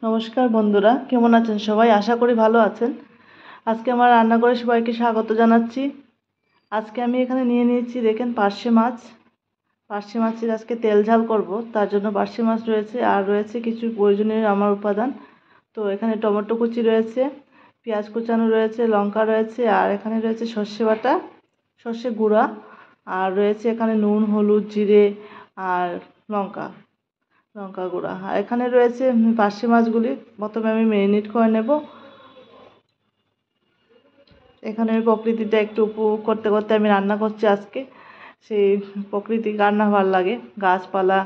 নমস্কার বন্ধুরা, কেমন আছেন সবাই? আশা করি ভালো আছেন। আজকে আমার রান্নাঘরে সবাইকে স্বাগত জানাচ্ছি। আজকে আমি এখানে নিয়ে নিয়েছি, দেখেন, পার্শে মাছ। পার্শে মাছের আজকে তেল ঝাল করব, তার জন্য পার্শে মাছ রয়েছে, আর রয়েছে কিছু প্রয়োজনীয় আমার উপাদান। তো এখানে টমেটো কুচি রয়েছে, পেঁয়াজ কুচানো রয়েছে, লঙ্কা রয়েছে, আর এখানে রয়েছে সর্ষে বাটা, সর্ষে গুঁড়া, আর রয়েছে এখানে নুন, হলুদ, জিরে আর লঙ্কা লঙ্কা গুঁড়া। আর এখানে রয়েছে পার্শে মাছগুলি। প্রথমে আমি ম্যারিনেট করে নেব। এখানে আমি প্রকৃতিটা একটু উপভোগ করতে করতে আমি রান্না করছি আজকে। সেই প্রকৃতি কার না ভালো লাগে, গাছপালা,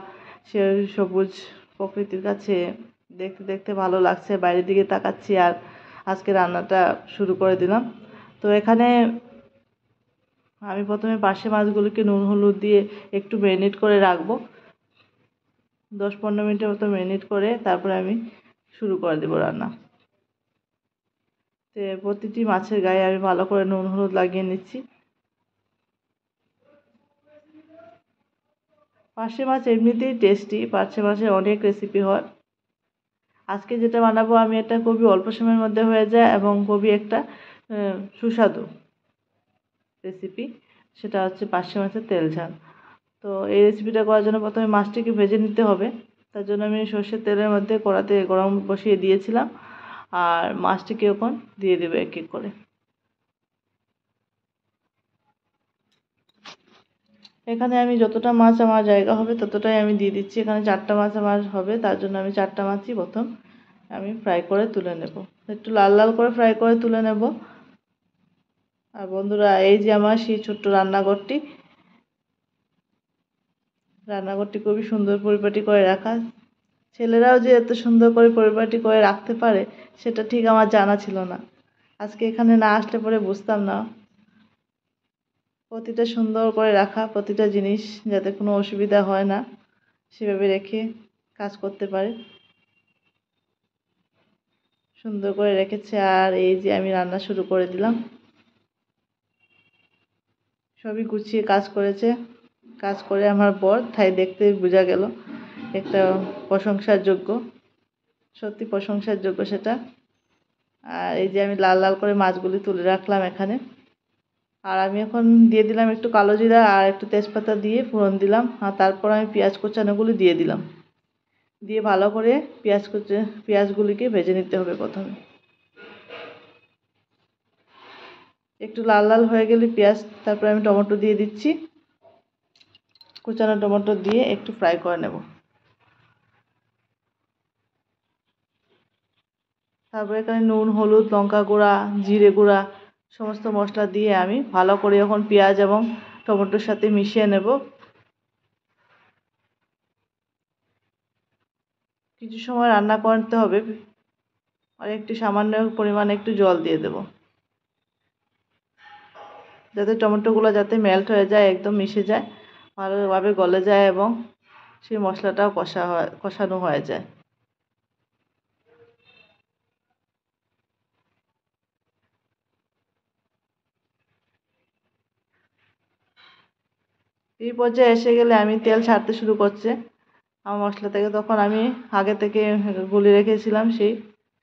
সে সবুজ প্রকৃতির কাছে দেখতে দেখতে ভালো লাগছে। বাইরের দিকে তাকাচ্ছি আর আজকে রান্নাটা শুরু করে দিলাম। তো এখানে আমি প্রথমে পার্শে মাছগুলোকে নুন হলুদ দিয়ে একটু ম্যারিনেট করে রাখবো। 10-15 মিনিটের মতো ম্যারিনেট করে তারপরে আমি শুরু করে দেবো রান্না। তো প্রতিটি মাছের গায়ে আমি ভালো করে নুন হলুদ লাগিয়ে নিচ্ছি। পার্শে মাছ এমনিতেই টেস্টি, পার্শে মাছের অনেক রেসিপি হয়। আজকে যেটা বানাবো আমি, এটা খুবই অল্প সময়ের মধ্যে হয়ে যায় এবং খুবই একটা সুস্বাদু রেসিপি। সেটা হচ্ছে পার্শে মাছের তেল ঝাল। তো এই রেসিপিটা করার জন্য প্রথমে মাছটিকে ভেজে নিতে হবে। তার জন্য আমি সর্ষের তেলের মধ্যে কড়াতে গরম বসিয়ে দিয়েছিলাম, আর মাছটিকে এখন দিয়ে দেবো এক এক করে। এখানে আমি যতটা মাছ আমার জায়গা হবে ততটাই আমি দিয়ে দিচ্ছি। এখানে 4টা মাছ আমার হবে, তার জন্য আমি 4টা মাছই প্রথম আমি ফ্রাই করে তুলে নেব। একটু লাল লাল করে ফ্রাই করে তুলে নেব। আর বন্ধুরা, এই যে আমার সেই ছোট্ট রান্নাঘরটি খুবই সুন্দর পরিপাটি করে রাখা। ছেলেরাও যে এত সুন্দর করে পরিপাটি করে রাখতে পারে সেটা ঠিক আমার জানা ছিল না। আজকে এখানে না আসলে পরে বুঝতাম না। প্রতিটা সুন্দর করে রাখা, প্রতিটা জিনিস যাতে কোনো অসুবিধা হয় না সেভাবে রেখে কাজ করতে পারে। সুন্দর করে রেখেছে। আর এই যে আমি রান্না শুরু করে দিলাম। সবই গুছিয়ে কাজ করেছে। কাজ করে আমার বর, তাই দেখতে বোঝা গেল একটা প্রশংসার যোগ্য, সত্যি প্রশংসার যোগ্য সেটা। আর এই যে আমি লাল লাল করে মাছগুলি তুলে রাখলাম এখানে। আর আমি এখন দিয়ে দিলাম একটু কালো জিরা আর একটু তেজপাতা দিয়ে ফোড়ন দিলাম। আর তারপর আমি পেঁয়াজ কুচানোগুলি দিয়ে দিলাম। দিয়ে ভালো করে পেঁয়াজগুলিকে ভেজে নিতে হবে প্রথমে। একটু লাল লাল হয়ে গেলে পেঁয়াজ, তারপরে আমি টমেটো দিয়ে দিচ্ছি। কুচানো টমেটো দিয়ে একটু ফ্রাই করে নেব। তারপরে এখানে নুন, হলুদ, লঙ্কা গুঁড়া, জিরে গুঁড়া সমস্ত মশলা দিয়ে আমি ভালো করে এখন পেঁয়াজ এবং টমেটোর সাথে মিশিয়ে নেব। কিছু সময় রান্না করতে হবে। আর একটু সামান্য পরিমাণে একটু জল দিয়ে দেব, যাতে টমেটোগুলো যাতে মেল্ট হয়ে যায়, একদম মিশে যায়, ভালোভাবে গলে যায় এবং সেই মশলাটাও কষানো হয়ে যায়। এই পর্যায়ে এসে গেলে আমি তেল ছাড়তে শুরু করছে আমার মশলা থেকে। তখন আমি আগে থেকে গুলে রেখেছিলাম সেই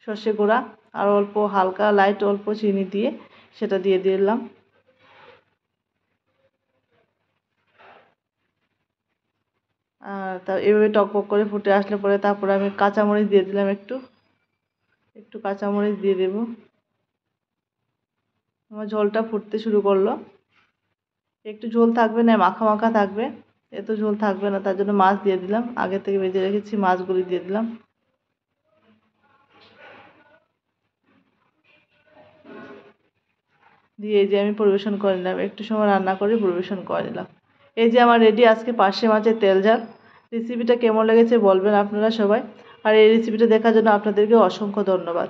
সর্ষে গুঁড়া, আর অল্প হালকা লাইট অল্প চিনি দিয়ে সেটা দিয়ে দিলাম। আর এভাবে টকবক করে ফুটে আসলে পরে তারপরে আমি কাঁচামরিচ দিয়ে দিলাম, একটু একটু কাঁচামরিচ দিয়ে দেব। আমার ঝোলটা ফুটতে শুরু করলো। একটু ঝোল থাকবে না, মাখা মাখা থাকবে, এত ঝোল থাকবে না। তার জন্য মাছ দিয়ে দিলাম, আগে থেকে ভেজে রেখেছি মাছগুলি দিয়ে দিলাম। দিয়ে এই যে আমি পরিবেশন করে নিলাম। একটু সময় রান্না করে পরিবেশন করে নিলাম। এই যে আমার রেডি আজকে পার্শে মাছের তেল ঝাল। রেসিপিটা কেমন লেগেছে বলবেন আপনারা সবাই। আর এই রেসিপিটা দেখার জন্য আপনাদেরকে অসংখ্য ধন্যবাদ।